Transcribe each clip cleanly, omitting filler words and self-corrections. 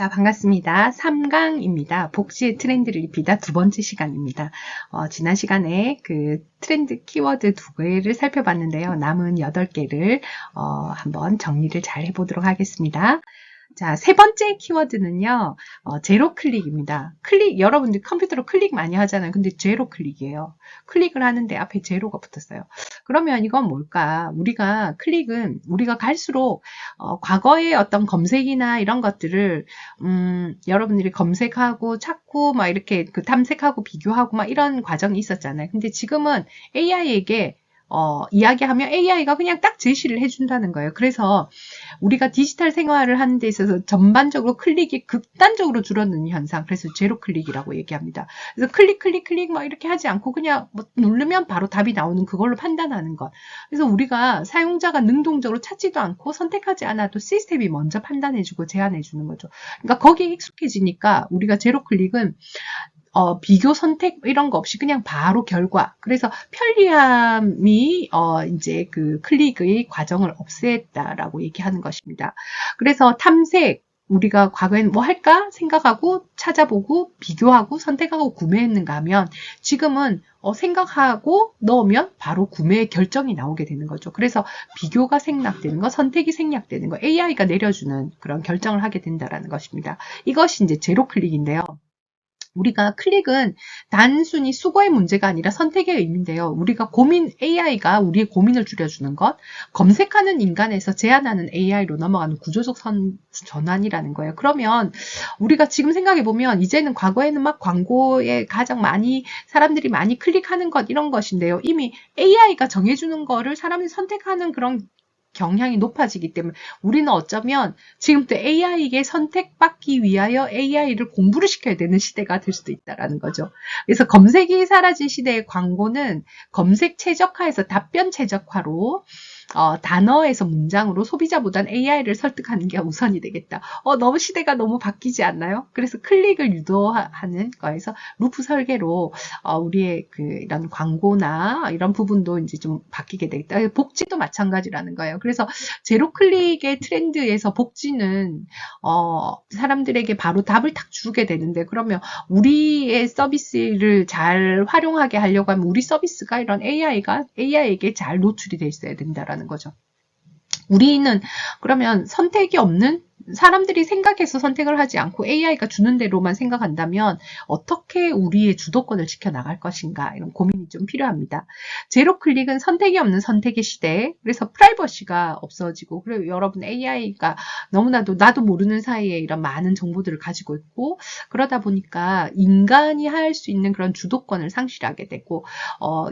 자, 반갑습니다. 3강입니다. 복지의 트렌드를 입히다 두 번째 시간입니다. 지난 시간에 그 트렌드 키워드 2개를 살펴봤는데요. 남은 8개를 한번 정리를 잘 해보도록 하겠습니다. 자, 세 번째 키워드는요, 제로 클릭입니다. 여러분들 컴퓨터로 클릭 많이 하잖아요. 근데 제로 클릭이에요. 클릭을 하는데 앞에 제로가 붙었어요. 그러면 이건 뭘까? 우리가 갈수록, 과거의 어떤 검색이나 이런 것들을, 여러분들이 검색하고 찾고, 막 이렇게 탐색하고 비교하고 막 이런 과정이 있었잖아요. 근데 지금은 AI에게 이야기하면 AI가 그냥 딱 제시를 해준다는 거예요. 그래서 우리가 디지털 생활을 하는 데 있어서 전반적으로 클릭이 극단적으로 줄어드는 현상, 그래서 제로 클릭이라고 얘기합니다. 그래서 클릭 막 이렇게 하지 않고 그냥 뭐 누르면 바로 답이 나오는 그걸로 판단하는 것. 그래서 우리가 사용자가 능동적으로 찾지도 않고 선택하지 않아도 시스템이 먼저 판단해주고 제안해주는 거죠. 그러니까 거기에 익숙해지니까 우리가 제로 클릭은 비교 선택 이런 거 없이 그냥 바로 결과. 그래서 편리함이 이제 그 클릭의 과정을 없앴다라고 얘기하는 것입니다. 그래서 탐색, 우리가 과거에는 뭐 할까 생각하고 찾아보고 비교하고 선택하고 구매했는가 하면 지금은 생각하고 넣으면 바로 구매 결정이 나오게 되는 거죠. 그래서 비교가 생략되는 거, 선택이 생략되는 거, AI가 내려주는 그런 결정을 하게 된다라는 것입니다. 이것이 이제 제로 클릭인데요. 우리가 클릭은 단순히 수거의 문제가 아니라 선택의 의미인데요. AI가 우리의 고민을 줄여주는 것, 검색하는 인간에서 제한하는 AI로 넘어가는 구조적 전환이라는 거예요. 그러면 우리가 지금 생각해보면 이제는 과거에는 막 광고에 사람들이 많이 클릭하는 것 이런 것인데요. 이미 AI가 정해주는 거를 사람이 선택하는 그런 경향이 높아지기 때문에 우리는 어쩌면 지금부터 AI에게 선택받기 위하여 AI를 공부를 시켜야 되는 시대가 될 수도 있다는 거죠. 그래서 검색이 사라진 시대의 광고는 검색 최적화에서 답변 최적화로 단어에서 문장으로 소비자보단 AI를 설득하는 게 우선이 되겠다. 너무 시대가 너무 바뀌지 않나요? 그래서 클릭을 유도하는 거에서 루프 설계로 우리의 이런 광고나 이런 부분도 이제 좀 바뀌게 되겠다. 복지도 마찬가지라는 거예요. 그래서 제로 클릭의 트렌드에서 복지는 사람들에게 바로 답을 딱 주게 되는데, 그러면 우리의 서비스를 잘 활용하게 하려고 하면 우리 서비스가 이런 AI에게 잘 노출이 돼 있어야 된다라는 거죠. 우리는 그러면 선택이 없는, 사람들이 생각해서 선택을 하지 않고 AI가 주는 대로만 생각한다면 어떻게 우리의 주도권을 지켜나갈 것인가, 이런 고민이 좀 필요합니다. 제로 클릭은 선택이 없는 선택의 시대. 그래서 프라이버시가 없어지고, 그리고 여러분 AI가 너무나도 나도 모르는 사이에 이런 많은 정보들을 가지고 있고, 그러다 보니까 인간이 할 수 있는 그런 주도권을 상실하게 되고,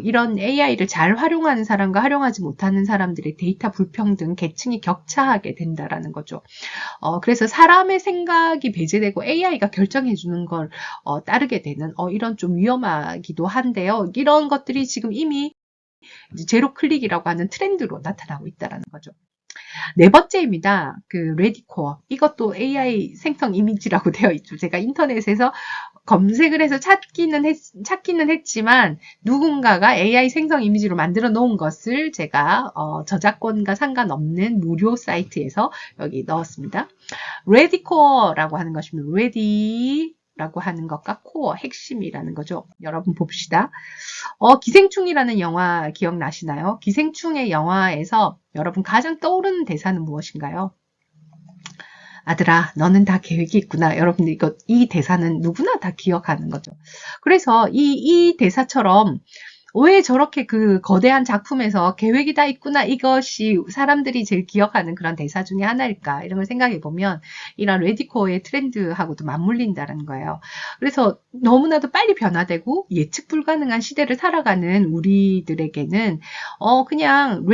이런 AI를 잘 활용하는 사람과 활용하지 못하는 사람들의 데이터 불평등, 계층이 격차하게 된다라는 거죠. 그래서 사람의 생각이 배제되고 AI가 결정해주는 걸 따르게 되는 이런 좀 위험하기도 한데요. 이런 것들이 지금 이미 제로 클릭이라고 하는 트렌드로 나타나고 있다는 거죠. 네 번째입니다. 레디코어. 이것도 AI 생성 이미지라고 되어 있죠. 제가 인터넷에서 검색을 해서 찾기는 했지만 누군가가 AI 생성 이미지로 만들어 놓은 것을 제가 저작권과 상관없는 무료 사이트에서 여기 넣었습니다. 레디코어라고 하는 것입니다. 레디라고 하는 것과 코어, 핵심이라는 거죠. 여러분 봅시다. 기생충이라는 영화 기억나시나요? 기생충의 영화에서 여러분 가장 떠오르는 대사는 무엇인가요? 아들아, 너는 다 계획이 있구나. 여러분들 이 대사는 누구나 다 기억하는 거죠. 그래서 이 대사처럼 왜 저렇게 거대한 작품에서 계획이 다 있구나, 이것이 사람들이 제일 기억하는 그런 대사 중에 하나일까, 이런 걸 생각해 보면 이런 레디코어의 트렌드하고도 맞물린다는 거예요. 그래서 너무나도 빨리 변화되고 예측 불가능한 시대를 살아가는 우리들에게는 그냥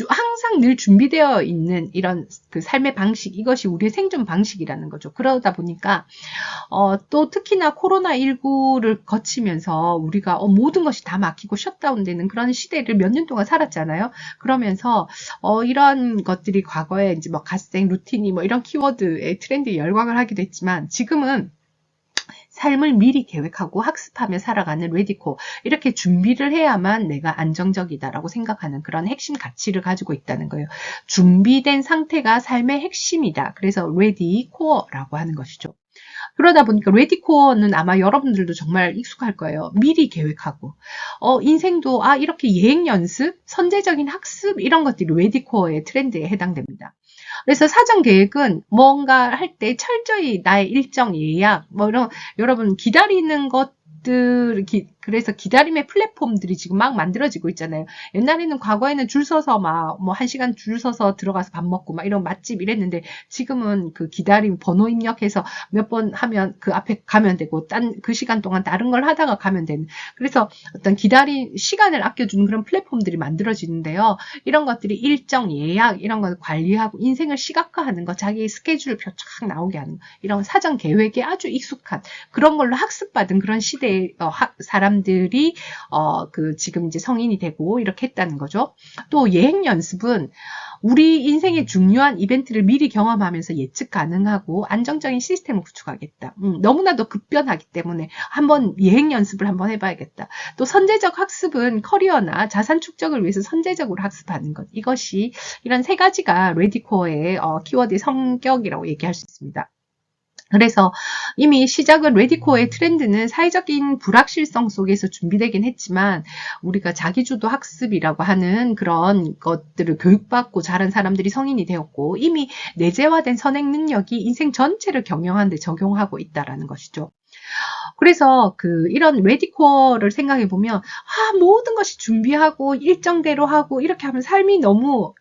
항상 늘 준비되어 있는 이런 삶의 방식, 이것이 우리의 생존 방식이라는 거죠. 그러다 보니까 또 특히나 코로나19를 거치면서 우리가 모든 것이 다 막히고 셧다운되는 그런 시대를 몇 년 동안 살았잖아요. 그러면서 이런 것들이 과거에 이제 뭐 갓생, 루틴이 뭐 이런 키워드의 트렌드에 열광을 하기도 했지만, 지금은 삶을 미리 계획하고 학습하며 살아가는 레디코, 이렇게 준비를 해야만 내가 안정적이다라고 생각하는 그런 핵심 가치를 가지고 있다는 거예요. 준비된 상태가 삶의 핵심이다. 그래서 레디 코어라고 하는 것이죠. 그러다 보니까 레디코어는 아마 여러분들도 정말 익숙할 거예요. 미리 계획하고. 인생도, 이렇게 예행 연습, 선제적인 학습, 이런 것들이 레디코어의 트렌드에 해당됩니다. 그래서 사전 계획은 뭔가 할 때 철저히 나의 일정 예약, 이런, 여러분 기다리는 그래서 기다림의 플랫폼들이 지금 막 만들어지고 있잖아요. 옛날에는 과거에는 줄 서서 막, 1시간 줄 서서 들어가서 밥 먹고 막 이런 맛집 이랬는데 지금은 그 기다림 번호 입력해서 몇 번 하면 그 앞에 가면 되고 그 시간 동안 다른 걸 하다가 가면 되는. 그래서 어떤 시간을 아껴주는 그런 플랫폼들이 만들어지는데요. 이런 것들이 일정 예약, 이런 걸 관리하고 인생을 시각화하는 거, 자기 스케줄표 쫙 나오게 하는 거, 이런 사전 계획에 아주 익숙한 그런 걸로 학습받은 그런 시대의 사람들이 지금 이제 성인이 되고 이렇게 했다는 거죠. 또 예행 연습은 우리 인생의 중요한 이벤트를 미리 경험하면서 예측 가능하고 안정적인 시스템을 구축하겠다. 너무나도 급변하기 때문에 한번 예행 연습을 한번 해봐야겠다. 또 선제적 학습은 커리어나 자산 축적을 위해서 선제적으로 학습하는 것. 이것이 이런 세 가지가 레디코어의 키워드의 성격이라고 얘기할 수 있습니다. 그래서 이미 시작은 레디코어의 트렌드는 사회적인 불확실성 속에서 준비되긴 했지만 우리가 자기주도 학습이라고 하는 그런 것들을 교육받고 자란 사람들이 성인이 되었고 이미 내재화된 선행 능력이 인생 전체를 경영하는 데 적용하고 있다는 것이죠. 그래서 이런 레디코어를 생각해 보면 모든 것이 준비하고 일정대로 하고 이렇게 하면 삶이 너무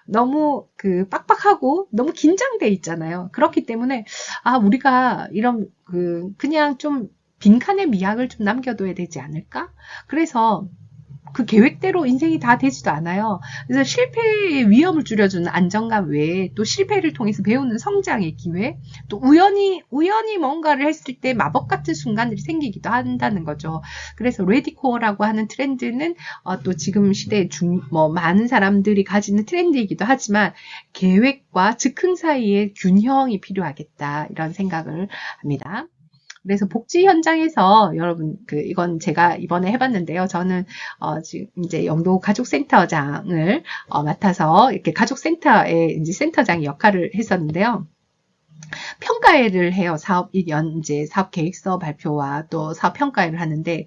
너무 빡빡하고 너무 긴장돼 있잖아요. 그렇기 때문에 우리가 이런 그냥 좀 빈칸에 미학을 좀 남겨둬야 되지 않을까? 그래서 그 계획대로 인생이 다 되지도 않아요. 그래서 실패의 위험을 줄여주는 안정감 외에 또 실패를 통해서 배우는 성장의 기회, 또 우연히 뭔가를 했을 때 마법 같은 순간들이 생기기도 한다는 거죠. 그래서 레디코어라고 하는 트렌드는 또 지금 시대에 많은 사람들이 가지는 트렌드이기도 하지만 계획과 즉흥 사이의 균형이 필요하겠다 이런 생각을 합니다. 그래서 복지 현장에서 여러분 이건 제가 이번에 해봤는데요. 저는 지금 이제 영도 가족센터장을 맡아서 이렇게 가족센터의 이제 센터장 역할을 했었는데요. 평가회를 해요. 이제 사업 계획서 발표와 또 사업 평가회를 하는데,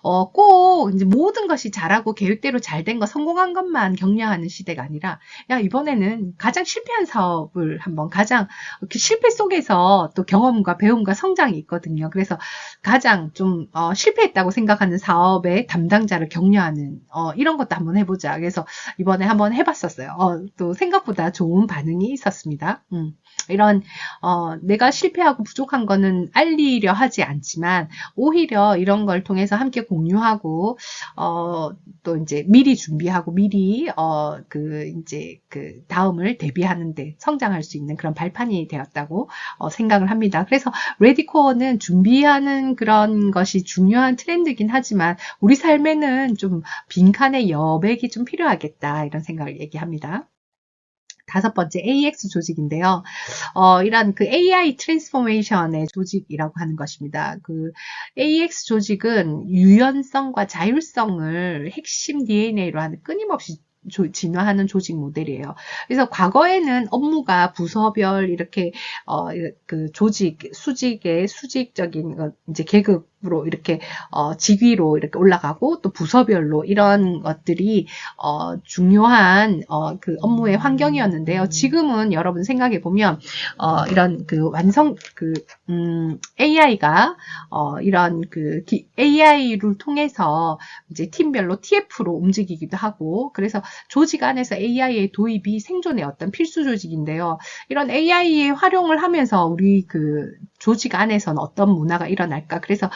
꼭 이제 모든 것이 잘하고 계획대로 잘 된 거, 성공한 것만 격려하는 시대가 아니라, 이번에는 가장 실패한 사업을 가장 실패 속에서 또 경험과 배움과 성장이 있거든요. 그래서 가장 좀, 실패했다고 생각하는 사업의 담당자를 격려하는, 이런 것도 한번 해보자. 그래서 이번에 한번 해봤었어요. 또 생각보다 좋은 반응이 있었습니다. 이런 내가 실패하고 부족한 거는 알리려 하지 않지만 오히려 이런 걸 통해서 함께 공유하고 또 이제 미리 준비하고 미리 이제 다음을 대비하는데 성장할 수 있는 그런 발판이 되었다고 생각을 합니다. 그래서 레디코어는 준비하는 그런 것이 중요한 트렌드이긴 하지만 우리 삶에는 좀 빈칸의 여백이 좀 필요하겠다 이런 생각을 얘기합니다. 5번째 AX 조직인데요. 이런 AI 트랜스포메이션의 조직이라고 하는 것입니다. AX 조직은 유연성과 자율성을 핵심 DNA로 하는 끊임없이 진화하는 조직 모델이에요. 그래서 과거에는 업무가 부서별 이렇게 수직적인 이제 계급으로 이렇게 직위로 이렇게 올라가고 또 부서별로 이런 것들이 중요한 업무의 환경이었는데요. 지금은 여러분 생각해 보면 이런 AI가 이런 AI를 통해서 이제 팀별로 TF로 움직이기도 하고 그래서 조직 안에서 AI의 도입이 생존의 어떤 필수 조직인데요. 이런 AI의 활용을 하면서 우리 조직 안에서는 어떤 문화가 일어날까? 그래서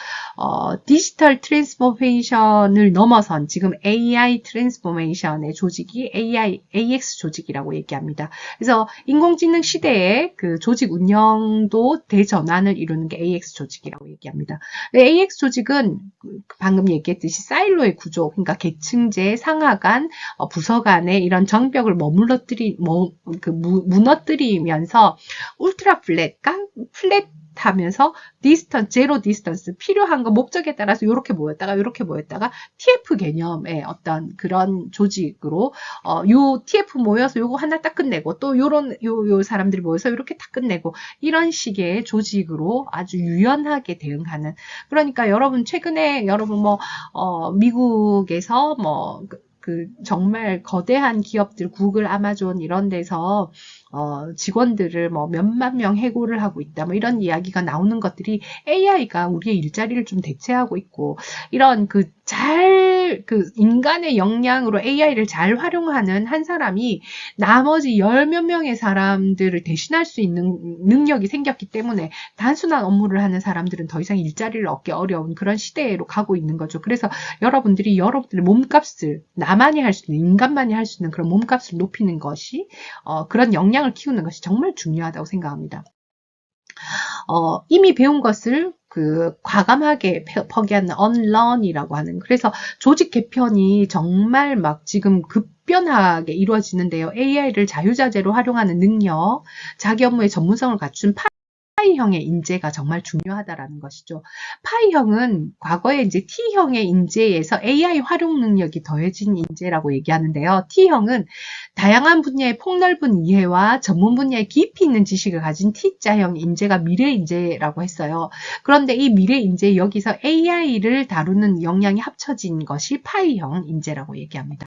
디지털 트랜스포메이션을 넘어선 지금 AI 트랜스포메이션의 조직이 AX 조직이라고 얘기합니다. 그래서 인공지능 시대에 조직 운영도 대전환을 이루는 게 AX 조직이라고 얘기합니다. AX 조직은 방금 얘기했듯이 사일로의 구조, 그러니까 계층제, 상하간, 부서 간의 이런 정벽을 무너뜨리면서 울트라 플랫 하면서 제로 디스턴스, 필요한 거 목적에 따라서 이렇게 모였다가 TF 개념의 어떤 그런 조직으로 요 TF 모여서 요거 하나 딱 끝내고 또 요 사람들이 모여서 이렇게 딱 끝내고 이런 식의 조직으로 아주 유연하게 대응하는. 그러니까 여러분 최근에 여러분 미국에서 정말 거대한 기업들, 구글, 아마존 이런 데서 직원들을 몇만 명 해고를 하고 있다. 이런 이야기가 나오는 것들이 AI가 우리의 일자리를 좀 대체하고 있고, 이런 인간의 역량으로 AI를 잘 활용하는 한 사람이 나머지 열 몇 명의 사람들을 대신할 수 있는 능력이 생겼기 때문에 단순한 업무를 하는 사람들은 더 이상 일자리를 얻기 어려운 그런 시대로 가고 있는 거죠. 그래서 여러분들의 몸값을 나만이 할 수 있는, 인간만이 할 수 있는 그런 몸값을 높이는 것이 그런 역량을 키우는 것이 정말 중요하다고 생각합니다. 이미 배운 것을 과감하게 포기하는 unlearn이라고 하는, 그래서 조직 개편이 정말 지금 급변하게 이루어지는데요. AI를 자유자재로 활용하는 능력, 자기 업무의 전문성을 갖춘 파이형의 인재가 정말 중요하다라는 것이죠. 파이형은 과거에 이제 T형의 인재에서 AI 활용 능력이 더해진 인재라고 얘기하는데요. T형은 다양한 분야의 폭넓은 이해와 전문 분야의 깊이 있는 지식을 가진 T자형 인재가 미래 인재라고 했어요. 그런데 이 미래 인재 여기서 AI를 다루는 역량이 합쳐진 것이 파이형 인재라고 얘기합니다.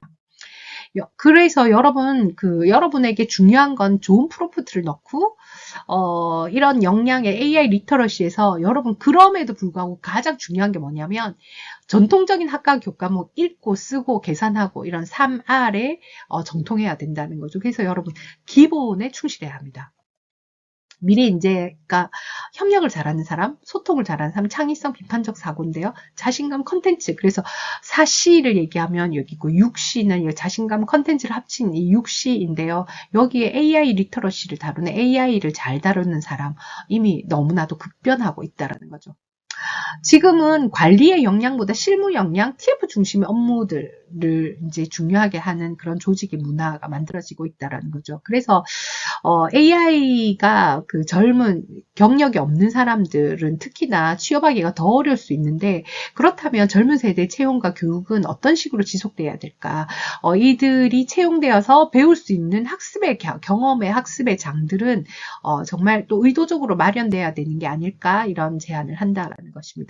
그래서 여러분에게 중요한 건 좋은 프롬프트를 넣고, 이런 역량의 AI 리터러시에서 여러분, 그럼에도 불구하고 가장 중요한 게 뭐냐면, 전통적인 학과 교과목 읽고 쓰고 계산하고 이런 3R에 정통해야 된다는 거죠. 그래서 여러분, 기본에 충실해야 합니다. 미래 인재가 협력을 잘하는 사람, 소통을 잘하는 사람, 창의성, 비판적 사고인데요. 자신감, 컨텐츠. 그래서 4C를 얘기하면 여기 있고 6C는 자신감, 컨텐츠를 합친 이 6C인데요. 여기에 AI 리터러시를 다루는, AI를 잘 다루는 사람 이미 너무나도 급변하고 있다는 거죠. 지금은 관리의 역량보다 실무 역량, TF 중심의 업무들을 이제 중요하게 하는 그런 조직의 문화가 만들어지고 있다라는 거죠. 그래서 AI가 젊은 경력이 없는 사람들은 특히나 취업하기가 더 어려울 수 있는데, 그렇다면 젊은 세대 채용과 교육은 어떤 식으로 지속돼야 될까? 이들이 채용되어서 배울 수 있는 경험의 학습의 장들은 정말 또 의도적으로 마련돼야 되는 게 아닐까, 이런 제안을 한다라는 것입니다.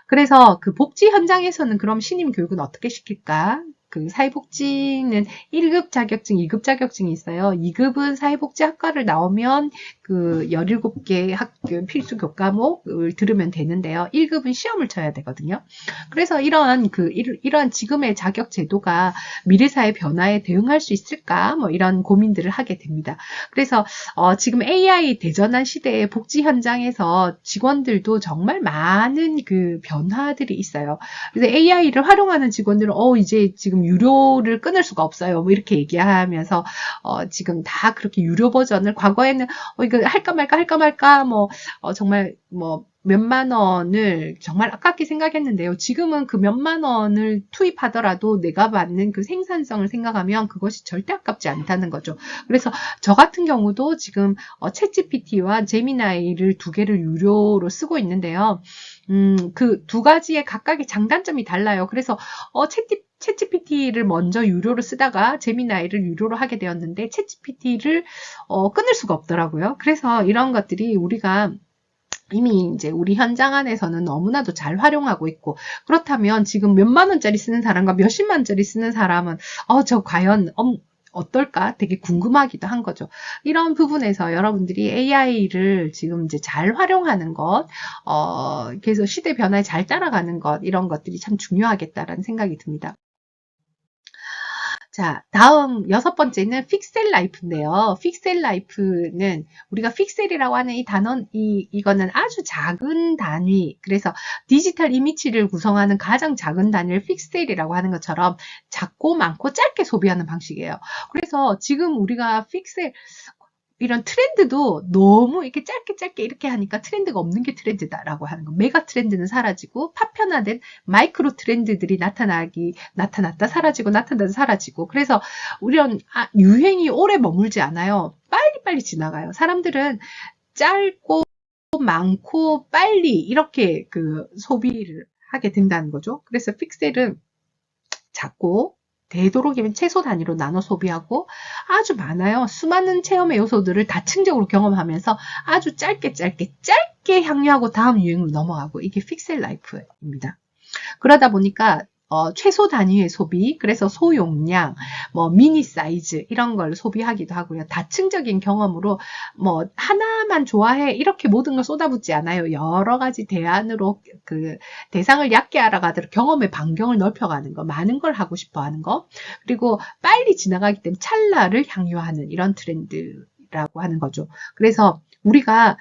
그래서 복지 현장에서는 그럼 신임 교육은 어떻게 시킬까? 사회복지는 1급 자격증, 2급 자격증이 있어요. 2급은 사회복지학과를 나오면 17개 필수 교과목을 들으면 되는데요. 1급은 시험을 쳐야 되거든요. 그래서 이런 지금의 자격 제도가 미래 사회 변화에 대응할 수 있을까? 이런 고민들을 하게 됩니다. 그래서 지금 AI 대전환 시대의 복지 현장에서 직원들도 정말 많은 변화들이 있어요. 그래서 AI를 활용하는 직원들은 이제 지금 유료를 끊을 수가 없어요. 이렇게 얘기하면서 지금 다 그렇게 유료 버전을, 과거에는 이거 할까 말까 정말 몇만 원을 정말 아깝게 생각했는데요. 지금은 그 몇만 원을 투입하더라도 내가 받는 생산성을 생각하면 그것이 절대 아깝지 않다는 거죠. 그래서 저 같은 경우도 지금 챗GPT와 제미나이를 2개를 유료로 쓰고 있는데요. 그 2가지의 각각의 장단점이 달라요. 그래서 챗GPT를 먼저 유료로 쓰다가 제미나이를 유료로 하게 되었는데 챗GPT를 끊을 수가 없더라고요. 그래서 이런 것들이 우리가 이미 이제 우리 현장 안에서는 너무나도 잘 활용하고 있고, 그렇다면 지금 몇만 원짜리 쓰는 사람과 몇십만 원짜리 쓰는 사람은 저 과연 어떨까? 되게 궁금하기도 한 거죠. 이런 부분에서 여러분들이 AI를 지금 이제 잘 활용하는 것, 그래서 시대 변화에 잘 따라가는 것, 이런 것들이 참 중요하겠다라는 생각이 듭니다. 자, 다음 6번째는 픽셀 라이프인데요. 픽셀 라이프는 우리가 픽셀이라고 하는 이 이거는 아주 작은 단위, 그래서 디지털 이미지를 구성하는 가장 작은 단위를 픽셀이라고 하는 것처럼 작고 많고 짧게 소비하는 방식이에요. 그래서 지금 우리가 픽셀, 이런 트렌드도 너무 이렇게 짧게 이렇게 하니까 트렌드가 없는 게 트렌드다라고 하는 거. 메가 트렌드는 사라지고 파편화된 마이크로 트렌드들이 나타났다 사라지고 나타났다 사라지고. 그래서 이런 유행이 오래 머물지 않아요. 빨리빨리 지나가요. 사람들은 짧고 많고 빨리 이렇게 그 소비를 하게 된다는 거죠. 그래서 픽셀은 작고 되도록이면 최소 단위로 나눠 소비하고 아주 많아요. 수많은 체험의 요소들을 다층적으로 경험하면서 아주 짧게 향유하고 다음 유행으로 넘어가고 이게 픽셀 라이프입니다. 그러다 보니까 최소 단위의 소비, 그래서 소용량, 뭐 미니 사이즈 이런 걸 소비하기도 하고요. 다층적인 경험으로 뭐 하나만 좋아해 이렇게 모든 걸 쏟아붓지 않아요. 여러 가지 대안으로 그 대상을 얕게 알아가도록 경험의 반경을 넓혀가는 거, 많은 걸 하고 싶어하는 거, 그리고 빨리 지나가기 때문에 찰나를 향유하는 이런 트렌드라고 하는 거죠. 그래서 우리가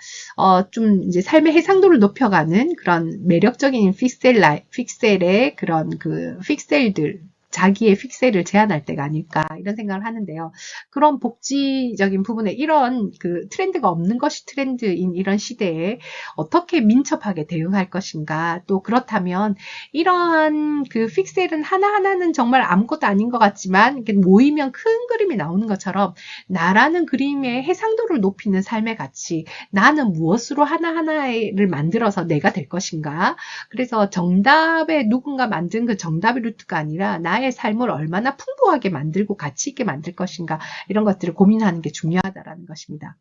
좀 이제 삶의 해상도를 높여가는 그런 매력적인 픽셀의 그런 그 픽셀들, 자기의 픽셀을 제한할 때가 아닐까 이런 생각을 하는데요. 그런 복지적인 부분에 이런 그 트렌드가 없는 것이 트렌드인 이런 시대에 어떻게 민첩하게 대응할 것인가, 또 그렇다면 이러한 그 픽셀은 하나하나는 정말 아무것도 아닌 것 같지만 모이면 큰 그림이 나오는 것처럼 나라는 그림의 해상도를 높이는 삶의 가치, 나는 무엇으로 하나하나를 만들어서 내가 될 것인가. 그래서 정답에 누군가 만든 그 정답의 루트가 아니라 나의 삶을 얼마나 풍부하게 만들고 가치 있게 만들 것인가, 이런 것들을 고민하는 게 중요하다라는 것입니다.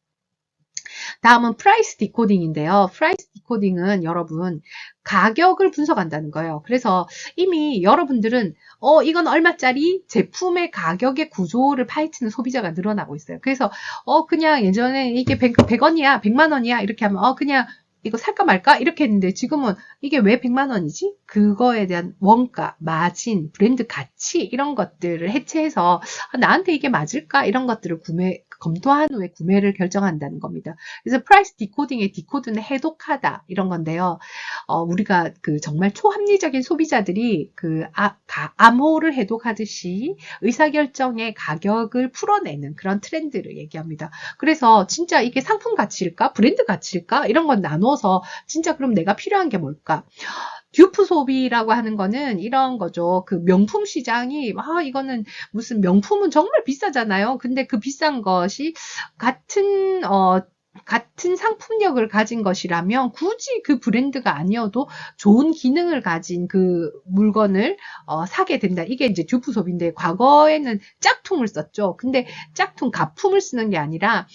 다음은 프라이스 디코딩인데요. 프라이스 디코딩은 여러분 가격을 분석한다는 거예요. 그래서 이미 여러분들은 이건 얼마짜리 제품의 가격의 구조를 파헤치는 소비자가 늘어나고 있어요. 그래서 그냥 예전에 이게 100원이야 100만 원이야 이렇게 하면 그냥 이거 살까 말까 이렇게 했는데 지금은 이게 왜 100만 원이지? 그거에 대한 원가, 마진, 브랜드 가치 이런 것들을 해체해서 나한테 이게 맞을까? 이런 것들을 검토한 후에 구매를 결정한다는 겁니다. 그래서 프라이스 디코딩의 디코드는 해독하다 이런 건데요. 우리가 그 정말 초합리적인 소비자들이 그 암호를 해독하듯이 의사결정의 가격을 풀어내는 그런 트렌드를 얘기합니다. 그래서 진짜 이게 상품 가치일까? 브랜드 가치일까? 이런 건 나눠서 진짜 그럼 내가 필요한 게 뭘까? 듀프 소비라고 하는 거는 이런 거죠. 그 명품 시장이 이거는 무슨 명품은 정말 비싸잖아요. 근데 그 비싼 것이 같은 상품력을 가진 것이라면 굳이 그 브랜드가 아니어도 좋은 기능을 가진 그 물건을 사게 된다. 이게 이제 듀프 소비인데 과거에는 짝퉁을 썼죠. 근데 짝퉁 가품을 쓰는 게 아니라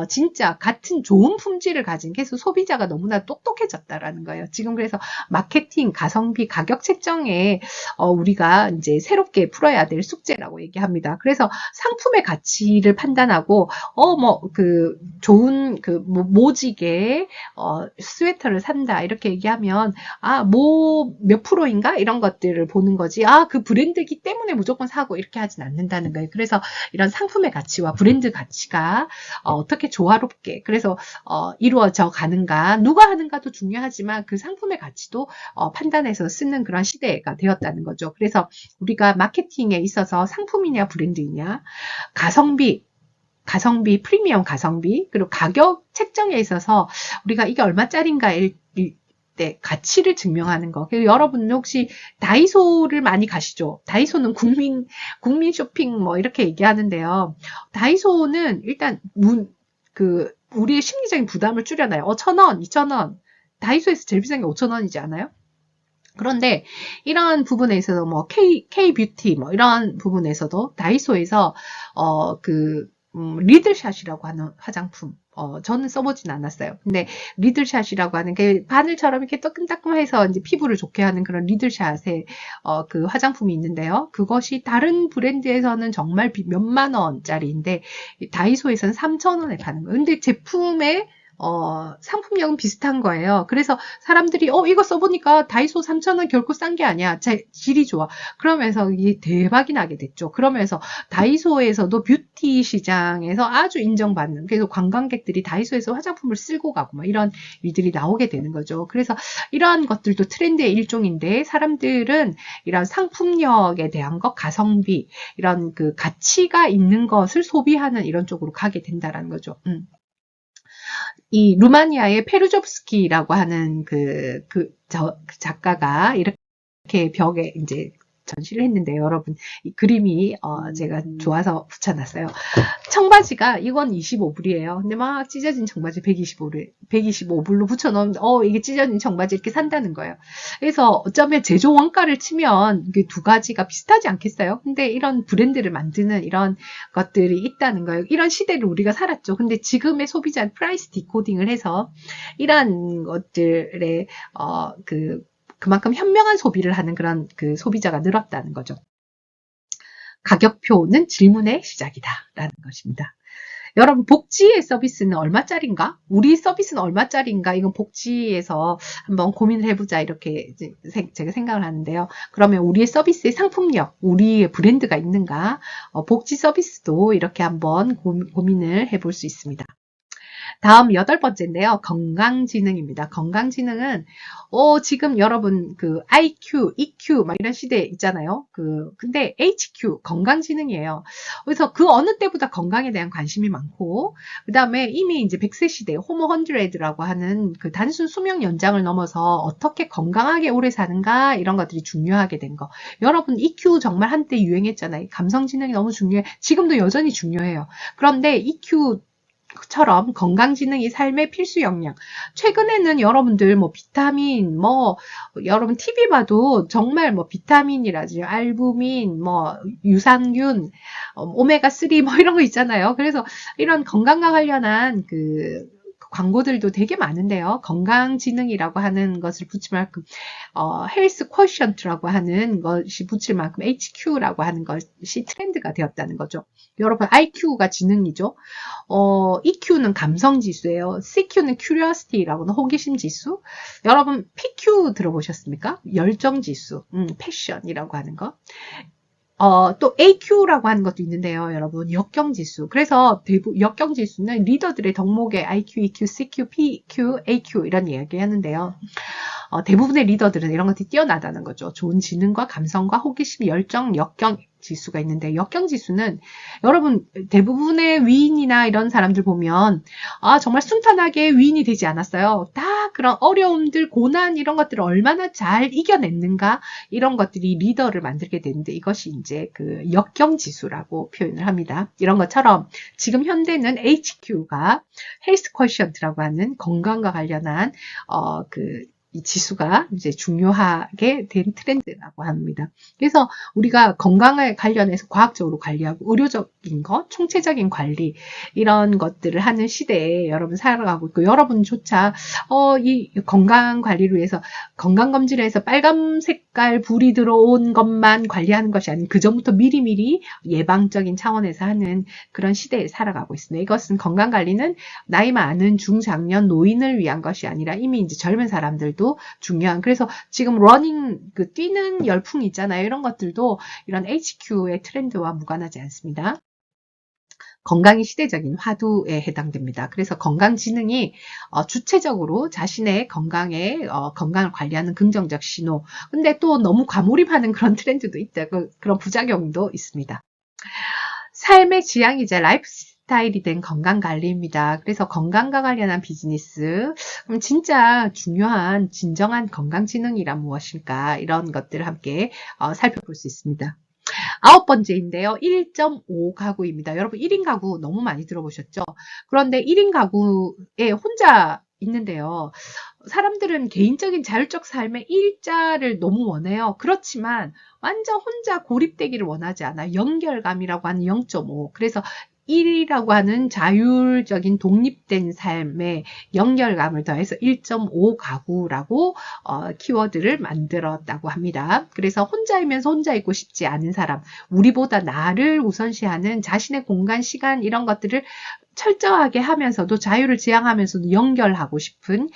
진짜 같은 좋은 품질을 가진, 그래서 소비자가 너무나 똑똑해졌다라는 거예요. 지금 그래서 마케팅, 가성비, 가격 책정에 우리가 이제 새롭게 풀어야 될 숙제라고 얘기합니다. 그래서 상품의 가치를 판단하고 좋은 모직의 스웨터를 산다 이렇게 얘기하면 몇 프로인가 이런 것들을 보는 거지. 그 브랜드이기 때문에 무조건 사고 이렇게 하진 않는다는 거예요. 그래서 이런 상품의 가치와 브랜드 가치가 어떻게 조화롭게 그래서 이루어져 가는가, 누가 하는가도 중요하지만 그 상품의 가치도 판단해서 쓰는 그런 시대가 되었다는 거죠. 그래서 우리가 마케팅에 있어서 상품이냐 브랜드이냐, 가성비, 프리미엄 가성비, 그리고 가격 책정에 있어서 우리가 이게 얼마짜린가일 때 가치를 증명하는 거. 그리고 여러분 혹시 다이소를 많이 가시죠? 다이소는 국민 쇼핑 뭐 이렇게 얘기하는데요. 다이소는 일단 우리의 심리적인 부담을 줄여놔요. 1,000원, 2,000원. 다이소에서 제일 비싼 게 5,000원이지 않아요? 그런데 이런 부분에 있어서 뭐 K-뷰티 뭐 이런 부분에서도 다이소에서 리들샷이라고 하는 화장품, 저는 써보진 않았어요. 근데 리들샷이라고 하는 게 바늘처럼 이렇게 따끔따끔해서 이제 피부를 좋게 하는 그런 리들샷의 그 화장품이 있는데요. 그것이 다른 브랜드에서는 정말 몇만 원짜리인데 다이소에서는 3,000원에 파는 거예요. 근데 제품의 상품력은 비슷한 거예요. 그래서 사람들이 이거 써보니까 다이소 3,000원 결코 싼 게 아니야. 질이 좋아. 그러면서 이게 대박이 나게 됐죠. 그러면서 다이소에서도 뷰티 시장에서 아주 인정받는, 그래서 관광객들이 다이소에서 화장품을 쓸고 가고 막 이런 일들이 나오게 되는 거죠. 그래서 이러한 것들도 트렌드의 일종인데 사람들은 이런 상품력에 대한 것, 가성비, 이런 그 가치가 있는 것을 소비하는 이런 쪽으로 가게 된다라는 거죠. 이 루마니아의 페루조프스키라고 하는 그 작가가 이렇게 벽에 이제 전시를 했는데요. 여러분, 이 그림이 제가 좋아서 붙여놨어요. 청바지가 이건 25불이에요. 근데 막 찢어진 청바지 125불로 붙여놓으면 이게 찢어진 청바지 이렇게 산다는 거예요. 그래서 어쩌면 제조 원가를 치면 이게 두 가지가 비슷하지 않겠어요? 근데 이런 브랜드를 만드는 이런 것들이 있다는 거예요. 이런 시대를 우리가 살았죠. 근데 지금의 소비자는 프라이스 디코딩을 해서 이런 것들에 그만큼 현명한 소비를 하는 그런 그 소비자가 늘었다는 거죠. 가격표는 질문의 시작이다라는 것입니다. 여러분, 복지의 서비스는 얼마짜린가? 우리 서비스는 얼마짜린가? 이건 복지에서 한번 고민을 해보자, 이렇게 제가 생각을 하는데요. 그러면 우리의 서비스의 상품력, 우리의 브랜드가 있는가? 복지 서비스도 이렇게 한번 고민을 해볼 수 있습니다. 다음 8번째인데요. 건강지능입니다. 건강지능은 지금 여러분 그 IQ, EQ 막 이런 시대 있잖아요. 근데 HQ 건강지능이에요. 그래서 그 어느 때보다 건강에 대한 관심이 많고, 그다음에 이미 이제 100세 시대 호모 헌드레드라고 하는 그 단순 수명 연장을 넘어서 어떻게 건강하게 오래 사는가, 이런 것들이 중요하게 된 거. 여러분, EQ 정말 한때 유행했잖아요. 감성지능이 너무 중요해. 지금도 여전히 중요해요. 그런데 EQ 처럼 건강지능이 삶의 필수 역량. 최근에는 여러분들 비타민, 여러분 TV 봐도 정말 비타민이라지, 알부민, 유산균, 오메가3 이런 거 있잖아요. 그래서 이런 건강과 관련한 광고들도 되게 많은데요. 건강지능이라고 하는 것을 붙일 만큼 헬스 쿼션트라고 하는 것이 붙일 만큼 HQ라고 하는 것이 트렌드가 되었다는 거죠. 여러분, IQ가 지능이죠. EQ는 감성지수예요. CQ는 curiosity라고는 호기심지수. 여러분, PQ 들어보셨습니까? 열정지수, 패션이라고 하는 거. 또 AQ라고 하는 것도 있는데요, 여러분. 역경지수. 그래서 역경지수는 리더들의 덕목에 IQ, EQ, CQ, PQ, AQ 이런 이야기 하는데요. 대부분의 리더들은 이런 것들이 뛰어나다는 거죠. 좋은 지능과 감성과 호기심, 열정, 역경 지수가 있는데, 역경 지수는 여러분 대부분의 위인이나 이런 사람들 보면 정말 순탄하게 위인이 되지 않았어요. 다 그런 어려움들, 고난 이런 것들을 얼마나 잘 이겨냈는가, 이런 것들이 리더를 만들게 되는데, 이것이 이제 그 역경 지수라고 표현을 합니다. 이런 것처럼 지금 현대는 HQ가 헬스 쿼션트라고 하는 건강과 관련한 이 지수가 이제 중요하게 된 트렌드라고 합니다. 그래서 우리가 건강에 관련해서 과학적으로 관리하고 의료적인 것, 총체적인 관리 이런 것들을 하는 시대에 여러분 살아가고 있고, 여러분조차 이 건강 관리를 위해서 건강검진을 해서 빨간 색깔 불이 들어온 것만 관리하는 것이 아닌 그 전부터 미리미리 예방적인 차원에서 하는 그런 시대에 살아가고 있습니다. 이것은 건강관리는 나이 많은 중장년 노인을 위한 것이 아니라 이미 이제 젊은 사람들도 중요한, 그래서 지금 러닝 뛰는 열풍 있잖아요. 이런 것들도 이런 HQ의 트렌드와 무관하지 않습니다. 건강이 시대적인 화두에 해당됩니다. 그래서 건강지능이 주체적으로 자신의 건강을 관리하는 긍정적 신호. 근데 또 너무 과몰입하는 그런 트렌드도 있다. 그런 부작용도 있습니다. 삶의 지향이자 라이프 스타일이 된 건강관리입니다. 그래서 건강과 관련한 비즈니스, 그럼 진짜 중요한 진정한 건강지능이란 무엇일까, 이런 것들을 함께 살펴볼 수 있습니다. 9번째인데요. 1.5 가구입니다. 여러분 1인 가구 너무 많이 들어보셨죠? 그런데 1인 가구에 혼자 있는데요. 사람들은 개인적인 자율적 삶의 일자를 너무 원해요. 그렇지만 완전 혼자 고립되기를 원하지 않아요. 연결감이라고 하는 0.5. 그래서 1이라고 하는 자율적인 독립된 삶의 연결감을 더해서 1.5 가구라고 키워드를 만들었다고 합니다. 그래서 혼자이면서 혼자 있고 싶지 않은 사람, 우리보다 나를 우선시하는 자신의 공간, 시간 이런 것들을 철저하게 하면서도 자유를 지향하면서도 연결하고 싶은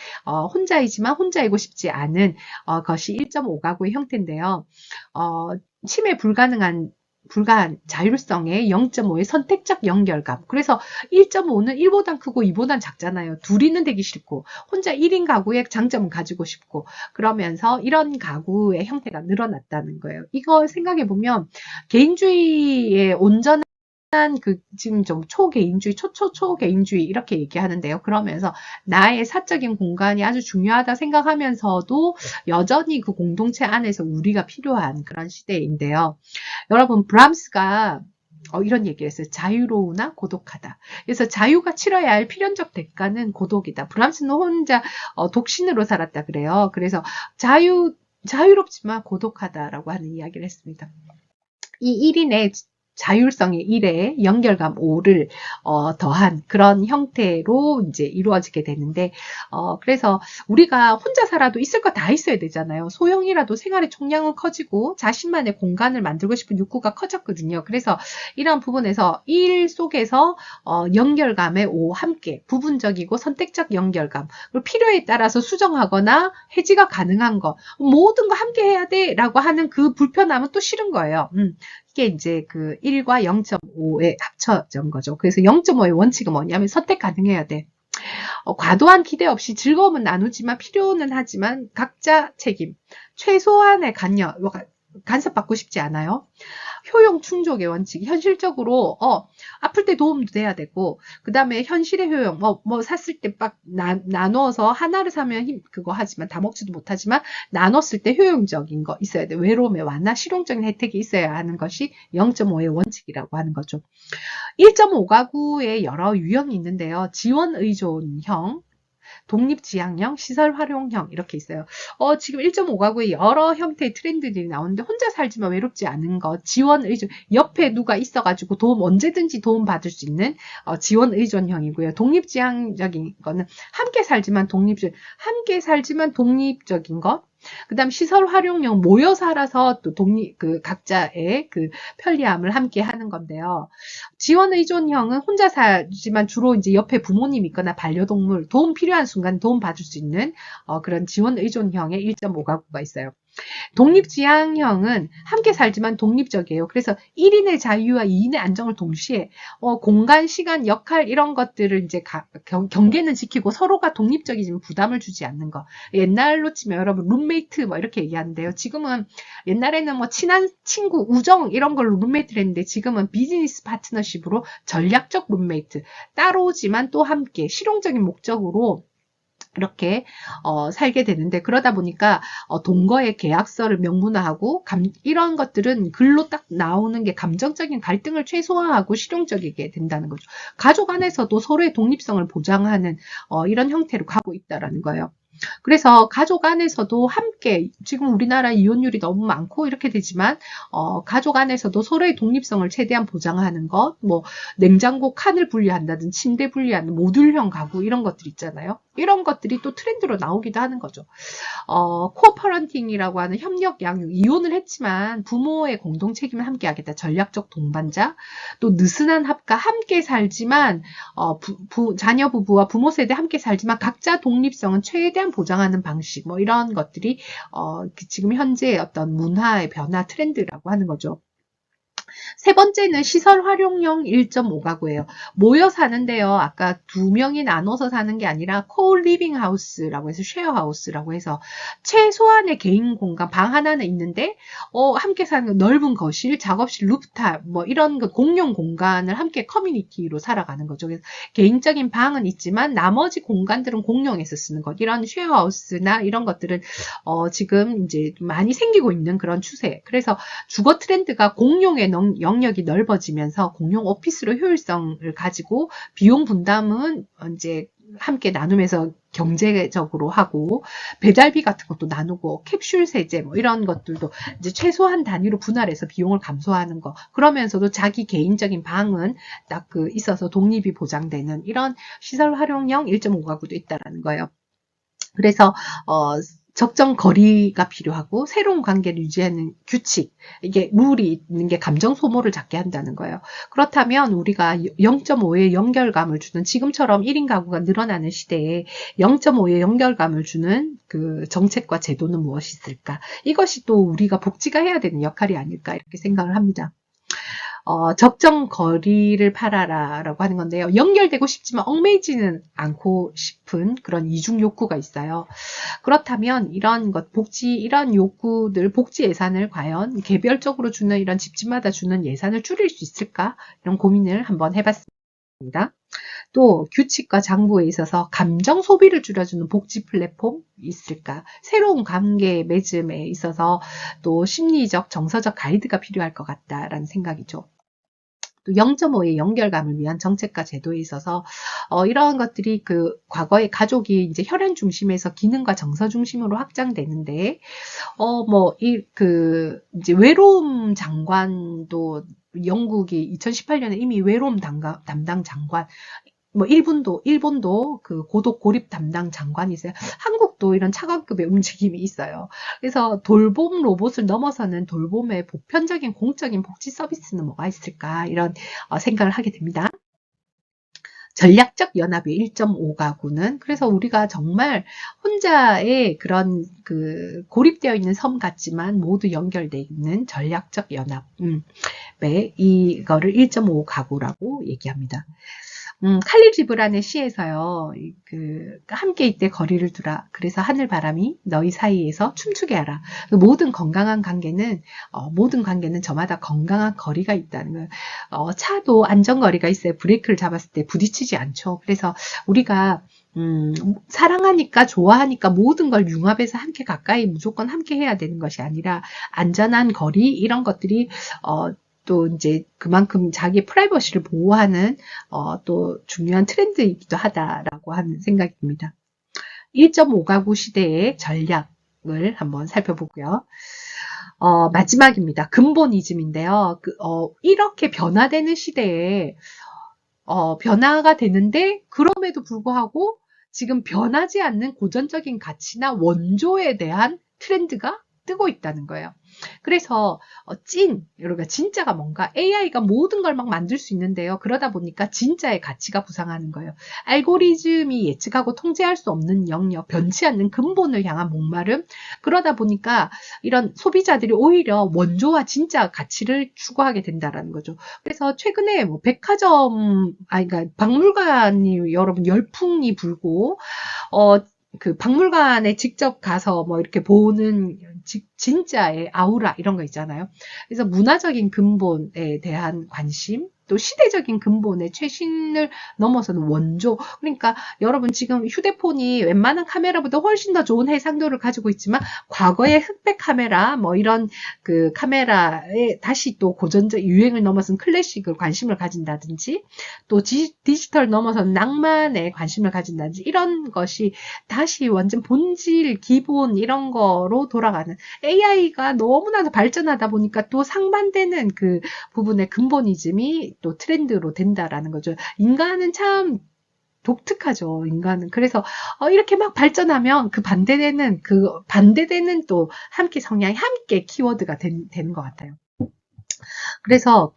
혼자이지만 혼자이고 싶지 않은 것이 1.5 가구의 형태인데요. 침해 불가한 자율성의 0.5의 선택적 연결감. 그래서 1.5는 1보단 크고 2보단 작잖아요. 둘이는 되기 싫고 혼자 1인 가구의 장점은 가지고 싶고, 그러면서 이런 가구의 형태가 늘어났다는 거예요. 이거 생각해 보면 개인주의의 온전한 지금 좀 초개인주의, 초개인주의 이렇게 얘기하는데요. 그러면서 나의 사적인 공간이 아주 중요하다 생각하면서도 여전히 그 공동체 안에서 우리가 필요한 그런 시대인데요. 여러분, 브람스가 이런 얘기를 했어요. 자유로우나 고독하다. 그래서 자유가 치러야 할 필연적 대가는 고독이다. 브람스는 혼자 독신으로 살았다 그래요. 그래서 자유롭지만 고독하다라고 하는 이야기를 했습니다. 이 1인의 자율성의 1에 연결감 5를 더한 그런 형태로 이제 이루어지게 되는데 그래서 우리가 혼자 살아도 있을 거 다 있어야 되잖아요. 소형이라도 생활의 총량은 커지고 자신만의 공간을 만들고 싶은 욕구가 커졌거든요. 그래서 이런 부분에서 1 속에서 연결감의 5 함께 부분적이고 선택적 연결감 그리고 필요에 따라서 수정하거나 해지가 가능한 거 모든 거 함께 해야 돼 라고 하는 그 불편함은 또 싫은 거예요. 이게 이제 그 1과 0.5에 합쳐진 거죠. 그래서 0.5의 원칙은 뭐냐면 선택 가능해야 돼. 과도한 기대 없이 즐거움은 나누지만 필요는 하지만 각자 책임. 최소한의 간섭받고 싶지 않아요. 효용 충족의 원칙. 현실적으로 아플 때 도움도 돼야 되고 그 다음에 현실의 효용. 뭐 샀을 때 막 나누어서 하나를 사면 그거 하지만 다 먹지도 못하지만 나눴을 때 효용적인 거 있어야 돼. 외로움의 완화, 실용적인 혜택이 있어야 하는 것이 0.5의 원칙이라고 하는 거죠. 1.5가구의 여러 유형이 있는데요. 지원 의존형, 독립지향형, 시설 활용형 이렇게 있어요. 지금 1.5가구의 여러 형태의 트렌드들이 나오는데 혼자 살지만 외롭지 않은 것, 지원 의존, 옆에 누가 있어가지고 언제든지 도움 받을 수 있는 지원 의존형이고요. 독립지향적인 거는 함께 살지만 독립적인 것. 그 다음 시설 활용형 모여 살아서 또 각자의 그 편리함을 함께 하는 건데요. 지원 의존형은 혼자 살지만 주로 이제 옆에 부모님 있거나 반려동물 도움 필요한 순간 도움 받을 수 있는 그런 지원 의존형의 1.5가구가 있어요. 독립지향형은 함께 살지만 독립적이에요. 그래서 1인의 자유와 2인의 안정을 동시에 공간, 시간, 역할 이런 것들을 이제 경계는 지키고 서로가 독립적이지만 부담을 주지 않는 거. 옛날로 치면 여러분 룸메이트 뭐 이렇게 얘기하는데요. 지금은 옛날에는 뭐 친한 친구, 우정 이런 걸로 룸메이트를 했는데 지금은 비즈니스 파트너십으로 전략적 룸메이트 따로지만 또 함께 실용적인 목적으로 이렇게 살게 되는데 그러다 보니까 동거의 계약서를 명문화하고 이런 것들은 글로 딱 나오는 게 감정적인 갈등을 최소화하고 실용적이게 된다는 거죠. 가족 안에서도 서로의 독립성을 보장하는 이런 형태로 가고 있다라는 거예요. 그래서 가족 안에서도 함께 지금 우리나라 이혼율이 너무 많고 이렇게 되지만 가족 안에서도 서로의 독립성을 최대한 보장하는 것, 뭐 냉장고 칸을 분리한다든 침대 분리하는 모듈형 가구 이런 것들 있잖아요. 이런 것들이 또 트렌드로 나오기도 하는 거죠. 코퍼런팅이라고 하는 협력 양육, 이혼을 했지만 부모의 공동 책임을 함께 하겠다. 전략적 동반자, 또 느슨한 합가, 함께 살지만 자녀 부부와 부모 세대 함께 살지만 각자 독립성은 최대한 보장하는 방식, 뭐 이런 것들이 지금 현재의 어떤 문화의 변화 트렌드라고 하는 거죠. 세 번째는 시설 활용형 1.5가구예요. 모여 사는데요. 아까 2명이 나눠서 사는 게 아니라 코-리빙 하우스라고 해서 쉐어 하우스라고 해서 최소한의 개인 공간, 방 하나는 있는데 함께 사는 넓은 거실, 작업실, 루프탑 뭐 이런 그 공용 공간을 함께 커뮤니티로 살아가는 거죠. 그래서 개인적인 방은 있지만 나머지 공간들은 공용해서 쓰는 것. 이런 쉐어 하우스나 이런 것들은 지금 이제 많이 생기고 있는 그런 추세. 그래서 주거 트렌드가 공용의 영역이 넓어지면서 공용 오피스로 효율성을 가지고 비용 분담은 이제 함께 나누면서 경제적으로 하고 배달비 같은 것도 나누고 캡슐 세제 뭐 이런 것들도 이제 최소한 단위로 분할해서 비용을 감소하는 거 그러면서도 자기 개인적인 방은 딱 있어서 독립이 보장되는 이런 시설 활용형 1.5가구도 있다라는 거예요. 그래서 적정 거리가 필요하고 새로운 관계를 유지하는 규칙, 이게 룰이 있는 게 감정 소모를 작게 한다는 거예요. 그렇다면 우리가 0.5의 연결감을 주는 지금처럼 1인 가구가 늘어나는 시대에 0.5의 연결감을 주는 그 정책과 제도는 무엇이 있을까? 이것이 또 우리가 복지가 해야 되는 역할이 아닐까 이렇게 생각을 합니다. 적정 거리를 팔아라라고 하는 건데요. 연결되고 싶지만 얽매이지는 않고 싶은 그런 이중 욕구가 있어요. 그렇다면 이런 이런 욕구들, 복지 예산을 과연 개별적으로 주는 이런 집집마다 주는 예산을 줄일 수 있을까? 이런 고민을 한번 해봤습니다. 또 규칙과 장부에 있어서 감정 소비를 줄여주는 복지 플랫폼 있을까? 새로운 관계 맺음에 있어서 또 심리적, 정서적 가이드가 필요할 것 같다라는 생각이죠. 또 0.5의 연결감을 위한 정책과 제도에 있어서 이런 것들이 그 과거의 가족이 이제 혈연 중심에서 기능과 정서 중심으로 확장되는데 이제 외로움 장관도 영국이 2018년에 이미 외로움 담당 장관 일본도 그 고독 고립 담당 장관이 있어요. 한국도 이런 차관급의 움직임이 있어요. 그래서 돌봄 로봇을 넘어서는 돌봄의 보편적인 공적인 복지 서비스는 뭐가 있을까? 이런 생각을 하게 됩니다. 전략적 연합의 1.5가구는 그래서 우리가 정말 혼자의 그런 그 고립되어 있는 섬 같지만 모두 연결되어 있는 전략적 연합 이거를 1.5가구라고 얘기합니다. 칼릴 지브란의 시에서요, 함께 이때 거리를 두라. 그래서 하늘바람이 너희 사이에서 춤추게 하라. 모든 관계는 저마다 건강한 거리가 있다는 거예요. 차도 안전거리가 있어요. 브레이크를 잡았을 때 부딪히지 않죠. 그래서 우리가 사랑하니까, 좋아하니까 모든 걸 융합해서 함께 가까이 무조건 함께 해야 되는 것이 아니라 안전한 거리, 이런 것들이, 또 이제 그만큼 자기 프라이버시를 보호하는 또 중요한 트렌드이기도 하다라고 하는 생각이 듭니다. 1.5가구 시대의 전략을 한번 살펴보고요. 마지막입니다. 근본이즘인데요. 이렇게 변화되는 시대에 변화가 되는데 그럼에도 불구하고 지금 변하지 않는 고전적인 가치나 원조에 대한 트렌드가 뜨고 있다는 거예요. 그래서 그러니까 진짜가 뭔가 AI가 모든 걸 막 만들 수 있는데요. 그러다 보니까 진짜의 가치가 부상하는 거예요. 알고리즘이 예측하고 통제할 수 없는 영역, 변치 않는 근본을 향한 목마름. 그러다 보니까 이런 소비자들이 오히려 원조와 진짜 가치를 추구하게 된다라는 거죠. 그래서 최근에 뭐 그러니까 박물관이 여러분 열풍이 불고 그 박물관에 직접 가서 뭐 이렇게 보는 진짜의 아우라 이런 거 있잖아요. 그래서 문화적인 근본에 대한 관심, 또 시대적인 근본의 최신을 넘어서는 원조. 그러니까 여러분 지금 휴대폰이 웬만한 카메라보다 훨씬 더 좋은 해상도를 가지고 있지만 과거의 흑백 카메라 뭐 이런 그 카메라에 다시 또 고전적 유행을 넘어선 클래식을 관심을 가진다든지 또 디지털 넘어선 낭만에 관심을 가진다든지 이런 것이 다시 완전 본질, 기본 이런 거로 돌아가는 AI가 너무나도 발전하다 보니까 또 상반되는 그 부분의 근본이즘이 또 트렌드로 된다라는 거죠. 인간은 참 독특하죠, 인간은. 그래서, 이렇게 막 발전하면 그 반대되는 또 함께 성향이 함께 키워드가 되는 것 같아요. 그래서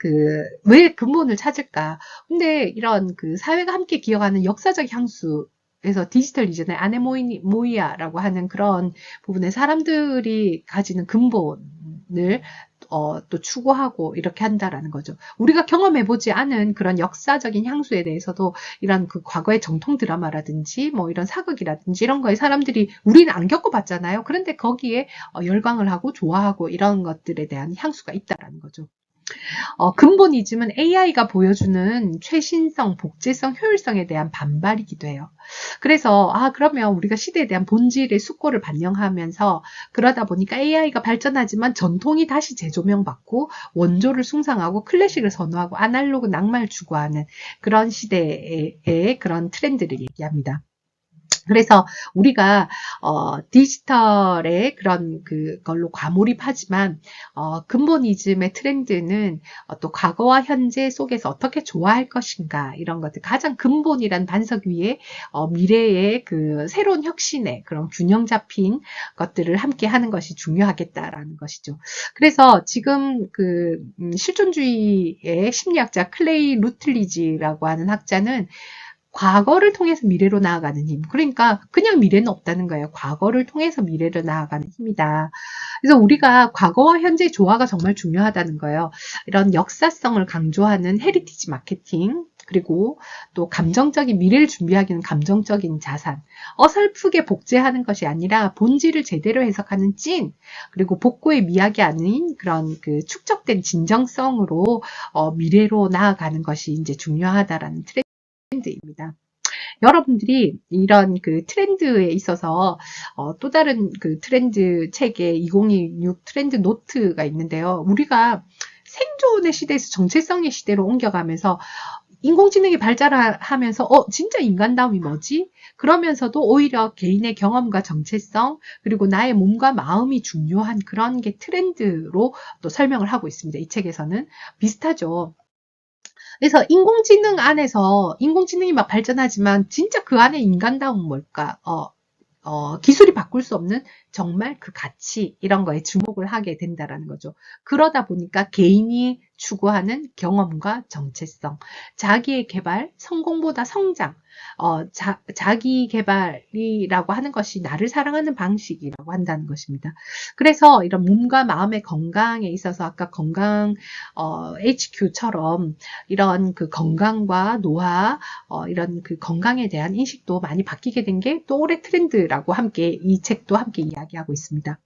왜 근본을 찾을까? 근데 이런 사회가 함께 기억하는 역사적 향수, 그래서 디지털 이전에 아네모이아라고 하는 그런 부분에 사람들이 가지는 근본을 또 추구하고 이렇게 한다라는 거죠. 우리가 경험해보지 않은 그런 역사적인 향수에 대해서도 이런 과거의 정통 드라마라든지 뭐 이런 사극이라든지 이런 거에 사람들이 우리는 안 겪어봤잖아요. 그런데 거기에 열광을 하고 좋아하고 이런 것들에 대한 향수가 있다라는 거죠. 근본이즘은 AI가 보여주는 최신성, 복제성, 효율성에 대한 반발이기도 해요. 그래서 그러면 우리가 시대에 대한 본질의 숙고를 반영하면서 그러다 보니까 AI가 발전하지만 전통이 다시 재조명받고 원조를 숭상하고 클래식을 선호하고 아날로그 낭만을 추구하는 그런 시대의 그런 트렌드를 얘기합니다. 그래서 우리가 디지털의 그런 그걸로 과몰입하지만 근본이즘의 트렌드는 또 과거와 현재 속에서 어떻게 좋아할 것인가 이런 것들 가장 근본이란 반석 위에 미래의 새로운 혁신의 그런 균형 잡힌 것들을 함께 하는 것이 중요하겠다라는 것이죠. 그래서 지금 실존주의의 심리학자 클레이 루틀리지라고 하는 학자는 과거를 통해서 미래로 나아가는 힘. 그러니까 그냥 미래는 없다는 거예요. 과거를 통해서 미래로 나아가는 힘이다. 그래서 우리가 과거와 현재의 조화가 정말 중요하다는 거예요. 이런 역사성을 강조하는 헤리티지 마케팅, 그리고 또 감정적인 미래를 준비하기는 감정적인 자산, 어설프게 복제하는 것이 아니라 본질을 제대로 해석하는 찐, 그리고 복고의 미학이 아닌 그런 그 축적된 진정성으로 미래로 나아가는 것이 이제 중요하다라는 트렌드입니다. 여러분들이 이런 그 트렌드에 있어서 또 다른 그 트렌드 책에 2026 트렌드 노트가 있는데요. 우리가 생존의 시대에서 정체성의 시대로 옮겨가면서 인공지능이 발달하면서 진짜 인간다움이 뭐지? 그러면서도 오히려 개인의 경험과 정체성 그리고 나의 몸과 마음이 중요한 그런 게 트렌드로 또 설명을 하고 있습니다. 이 책에서는 비슷하죠. 그래서 인공지능 안에서 인공지능이 막 발전하지만 진짜 그 안에 인간다움은 뭘까? 기술이 바꿀 수 없는 정말 그 가치 이런 거에 주목을 하게 된다라는 거죠. 그러다 보니까 개인이 추구하는 경험과 정체성, 자기의 개발, 성공보다 성장, 자기 개발이라고 하는 것이 나를 사랑하는 방식이라고 한다는 것입니다. 그래서 이런 몸과 마음의 건강에 있어서 아까 건강 HQ처럼 이런 그 건강과 노화, 이런 그 건강에 대한 인식도 많이 바뀌게 된 게 또 올해 트렌드라고 함께 이 책도 함께 이야기하고 있습니다.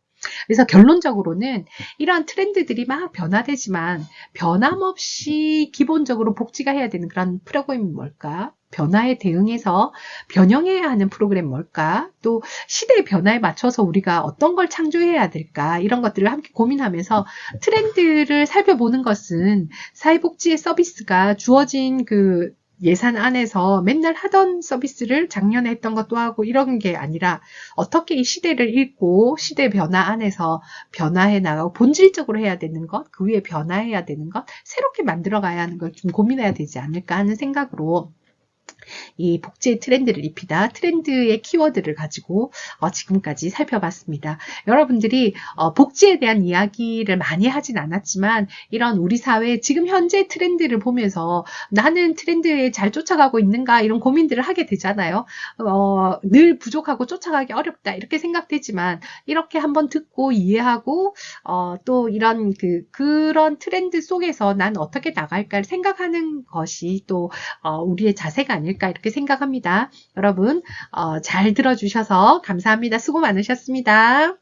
그래서 결론적으로는 이러한 트렌드들이 막 변화되지만 변함없이 기본적으로 복지가 해야 되는 그런 프로그램이 뭘까? 변화에 대응해서 변형해야 하는 프로그램 뭘까? 또 시대의 변화에 맞춰서 우리가 어떤 걸 창조해야 될까? 이런 것들을 함께 고민하면서 트렌드를 살펴보는 것은 사회복지의 서비스가 주어진 그 예산 안에서 맨날 하던 서비스를 작년에 했던 것도 하고 이런 게 아니라 어떻게 이 시대를 읽고 시대 변화 안에서 변화해 나가고 본질적으로 해야 되는 것, 그 위에 변화해야 되는 것, 새롭게 만들어 가야 하는 걸 좀 고민해야 되지 않을까 하는 생각으로 이 복지의 트렌드를 입히다 트렌드의 키워드를 가지고 지금까지 살펴봤습니다. 여러분들이 복지에 대한 이야기를 많이 하진 않았지만 이런 우리 사회 지금 현재 트렌드를 보면서 나는 트렌드에 잘 쫓아가고 있는가 이런 고민들을 하게 되잖아요. 늘 부족하고 쫓아가기 어렵다 이렇게 생각되지만 이렇게 한번 듣고 이해하고 또 이런 그런 트렌드 속에서 난 어떻게 나갈까를 생각하는 것이 또 우리의 자세가 아닐까 이렇게 생각합니다. 여러분 잘 들어주셔서 감사합니다. 수고 많으셨습니다.